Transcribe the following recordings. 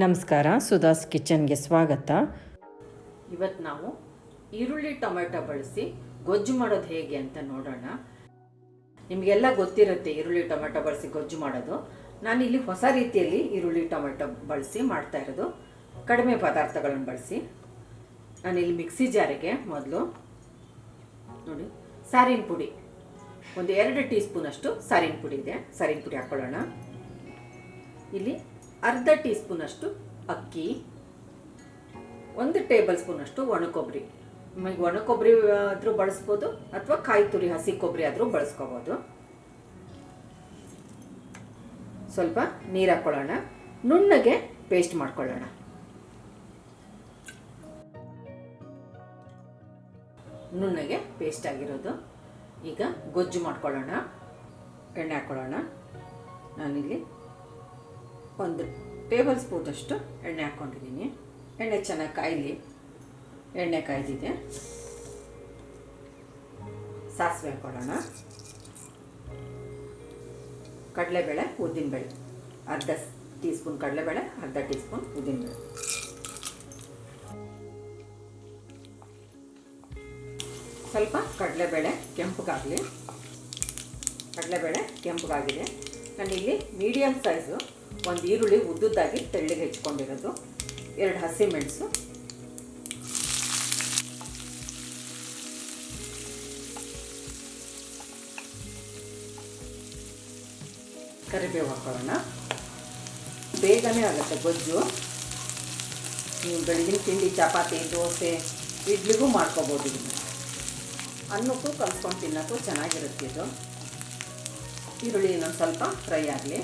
ನಮಸ್ಕಾರ, ಸುಧಾಸ್ ಕಿಚನ್ಗೆ ಸ್ವಾಗತ. ಇವತ್ತು ನಾವು ಈರುಳ್ಳಿ ಟೊಮೆಟೊ ಬಳಸಿ ಗೊಜ್ಜು ಮಾಡೋದು ಹೇಗೆ ಅಂತ ನೋಡೋಣ. ನಿಮಗೆಲ್ಲ ಗೊತ್ತಿರುತ್ತೆ ಈರುಳ್ಳಿ ಟೊಮೆಟೊ ಬಳಸಿ ಗೊಜ್ಜು ಮಾಡೋದು. ನಾನಿಲ್ಲಿ ಹೊಸ ರೀತಿಯಲ್ಲಿ ಈರುಳ್ಳಿ ಟೊಮೆಟೊ ಬಳಸಿ ಮಾಡ್ತಾ ಇರೋದು, ಕಡಿಮೆ ಪದಾರ್ಥಗಳನ್ನು ಬಳಸಿ. ನಾನಿಲ್ಲಿ ಮಿಕ್ಸಿ ಜಾರಿಗೆ ಮೊದಲು ನೋಡಿ ಸಾರಿನ ಪುಡಿ, ಒಂದು 2 ಟೀ ಸ್ಪೂನಷ್ಟು ಸಾರಿನ ಪುಡಿ ಇದೆ, ಸಾರಿನ ಪುಡಿ ಹಾಕ್ಕೊಳ್ಳೋಣ. ಇಲ್ಲಿ ಅರ್ಧ ಟೀ ಸ್ಪೂನಷ್ಟು ಅಕ್ಕಿ, 1 ಟೇಬಲ್ ಸ್ಪೂನಷ್ಟು ಒಣಕೊಬ್ಬರಿ. ನಿಮಗೆ ಒಣಕೊಬ್ಬರಿ ಆದರೂ ಬಳಸ್ಬೋದು ಅಥವಾ ಕಾಯಿ ತುರಿ ಹಸಿ ಕೊಬ್ಬರಿ ಆದರೂ ಬಳಸ್ಕೋಬೋದು. ಸ್ವಲ್ಪ ನೀರು ಹಾಕ್ಕೊಳ್ಳೋಣ, ನುಣ್ಣಗೆ ಪೇಸ್ಟ್ ಮಾಡ್ಕೊಳ್ಳೋಣ. ನುಣ್ಣಗೆ ಪೇಸ್ಟ್ ಆಗಿರೋದು. ಈಗ ಗೊಜ್ಜು ಮಾಡ್ಕೊಳ್ಳೋಣ. ಎಣ್ಣೆ ಹಾಕ್ಕೊಳ್ಳೋಣ. ನಾನಿಲ್ಲಿ 1 ಟೇಬಲ್ ಸ್ಪೂನಷ್ಟು ಎಣ್ಣೆ ಹಾಕ್ಕೊಂಡಿದ್ದೀನಿ. ಎಣ್ಣೆ ಚೆನ್ನಾಗಿ ಕಾಯಲಿ. ಎಣ್ಣೆ ಕಾಯ್ದಿದೆ. ಸಾಸಿವೆ ಹಾಕ್ಕೊಳ್ಳೋಣ. ಕಡಲೆಬೇಳೆ, ಉದ್ದಿನಬೇಳೆ, ಅರ್ಧ ಟೀ ಸ್ಪೂನ್ ಕಡಲೆಬೇಳೆ, ಅರ್ಧ ಟೀ ಸ್ಪೂನ್ ಉದ್ದಿನಬೇಳೆ. ಸ್ವಲ್ಪ ಕಡಲೆಬೇಳೆ ಕೆಂಪಗಾಗಲಿ. ಕಡಲೆಬೇಳೆ ಕೆಂಪಗಾಗಿದೆ. ನಾನಿಲ್ಲಿ ಮೀಡಿಯಮ್ ಸೈಜು 1 ಈರುಳ್ಳಿ ಉದ್ದುದ್ದಾಗಿ ತೆಳ್ಳಗೆ ಹೆಚ್ಕೊಂಡಿರೋದು, 2 ಹಸಿಮೆಣಸು, ಕರಿಬೇವು ಹಾಕೊಳ್ಳೋಣ. ಬೇಗನೆ ಆಗುತ್ತೆ ಗೊಜ್ಜು. ನೀವು ಬೆಳಗಿನ ತಿಂಡಿ ಚಪಾತಿ, ದೋಸೆ, ಇಡ್ಲಿಗೂ ಮಾಡ್ಕೋಬೋದು. ಇದನ್ನು ಅನ್ನಕ್ಕೂ ಕಲ್ಸ್ಕೊಂಡು ತಿನ್ನೋಕ್ಕೂ ಚೆನ್ನಾಗಿರುತ್ತೆ ಇದು. ಈರುಳ್ಳಿ ಇನ್ನೊಂದು ಸ್ವಲ್ಪ ಫ್ರೈ ಆಗಲಿ.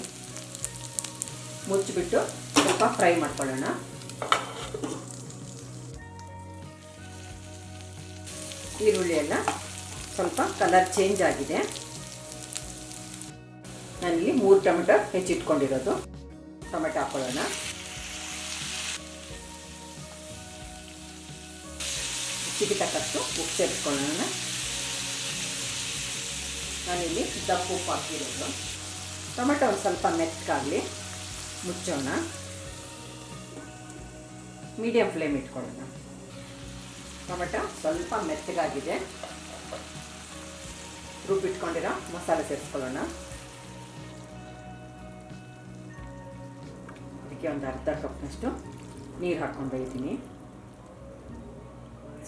ಮುಚ್ಚಿಬಿಟ್ಟು ಸ್ವಲ್ಪ ಫ್ರೈ ಮಾಡ್ಕೊಳ್ಳೋಣ. ಈರುಳ್ಳಿ ಎಲ್ಲ ಸ್ವಲ್ಪ ಕಲರ್ ಚೇಂಜ್ ಆಗಿದೆ. ನಾನಿಲ್ಲಿ 3 ಟೊಮೆಟೊ ಹೆಚ್ಚಿಟ್ಕೊಂಡಿರೋದು. ಟೊಮೆಟೊ ಹಾಕ್ಕೊಳ್ಳೋಣ. ರುಚಿಗೆ ತಕ್ಕಷ್ಟು ಉಪ್ಪು ಸೇರಿಸ್ಕೊಳ್ಳೋಣ. ನಾನಿಲ್ಲಿ ದಪ್ಪ ಉಪ್ಪು ಹಾಕಿರೋದು. ಟೊಮೆಟೊ ಒಂದು ಸ್ವಲ್ಪ ಮೆತ್ತಗಾಗಲಿ. ಮುಚ್ಚೋಣ. ಮೀಡಿಯಮ್ ಫ್ಲೇಮ್ ಇಟ್ಕೊಳ್ಳೋಣ. ಟೊಮೆಟೊ ಸ್ವಲ್ಪ ಮೆತ್ತಗಾಗಿದೆ. ರುಬ್ಬಿಟ್ಕೊಂಡಿರೋ ಮಸಾಲೆ ಸೇರಿಸ್ಕೊಳ್ಳೋಣ. ಅದಕ್ಕೆ ಒಂದು ಅರ್ಧ ಕಪ್ನಷ್ಟು ನೀರು ಹಾಕ್ಕೊಂಡು ಇದ್ದೀನಿ.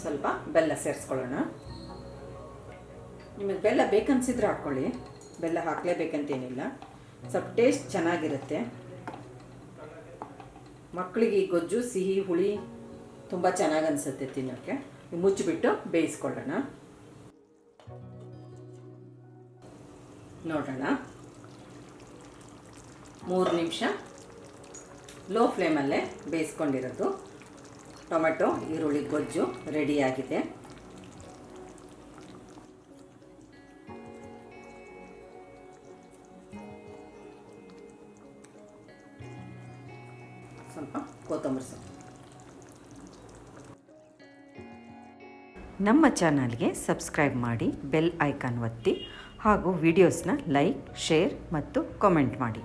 ಸ್ವಲ್ಪ ಬೆಲ್ಲ ಸೇರಿಸ್ಕೊಳ್ಳೋಣ. ನಿಮಗೆ ಬೆಲ್ಲ ಬೇಕನ್ಸಿದ್ರೆ ಹಾಕ್ಕೊಳ್ಳಿ, ಬೆಲ್ಲ ಹಾಕಲೇಬೇಕಂತೇನಿಲ್ಲ. ಸ್ವಲ್ಪ ಟೇಸ್ಟ್ ಚೆನ್ನಾಗಿರುತ್ತೆ. ಮಕ್ಕಳಿಗೆ ಈ ಗೊಜ್ಜು ಸಿಹಿ ಹುಳಿ ತುಂಬ ಚೆನ್ನಾಗಿ ಅನಿಸುತ್ತೆ ತಿನ್ನೋಕ್ಕೆ. ಮುಚ್ಚಿಬಿಟ್ಟು ಬೇಯಿಸ್ಕೊಳ್ಳೋಣ. ನೋಡೋಣ. 3 ನಿಮಿಷ ಲೋ ಫ್ಲೇಮಲ್ಲೇ ಬೇಯಿಸ್ಕೊಂಡಿರೋದು ಟೊಮೆಟೊ ಈರುಳ್ಳಿ ಗೊಜ್ಜು ರೆಡಿಯಾಗಿದೆ. ಸ್ವಲ್ಪ ಕೊತ್ತಂಬರಿ ಸೊಪ್ಪು. ನಮ್ಮ ಚಾನಲ್ಗೆ ಸಬ್ಸ್ಕ್ರೈಬ್ ಮಾಡಿ, ಬೆಲ್ ಐಕಾನ್ ಒತ್ತಿ ಹಾಗೂ ವಿಡಿಯೋಸ್ನ ಲೈಕ್, ಶೇರ್ ಮತ್ತು ಕಾಮೆಂಟ್ ಮಾಡಿ.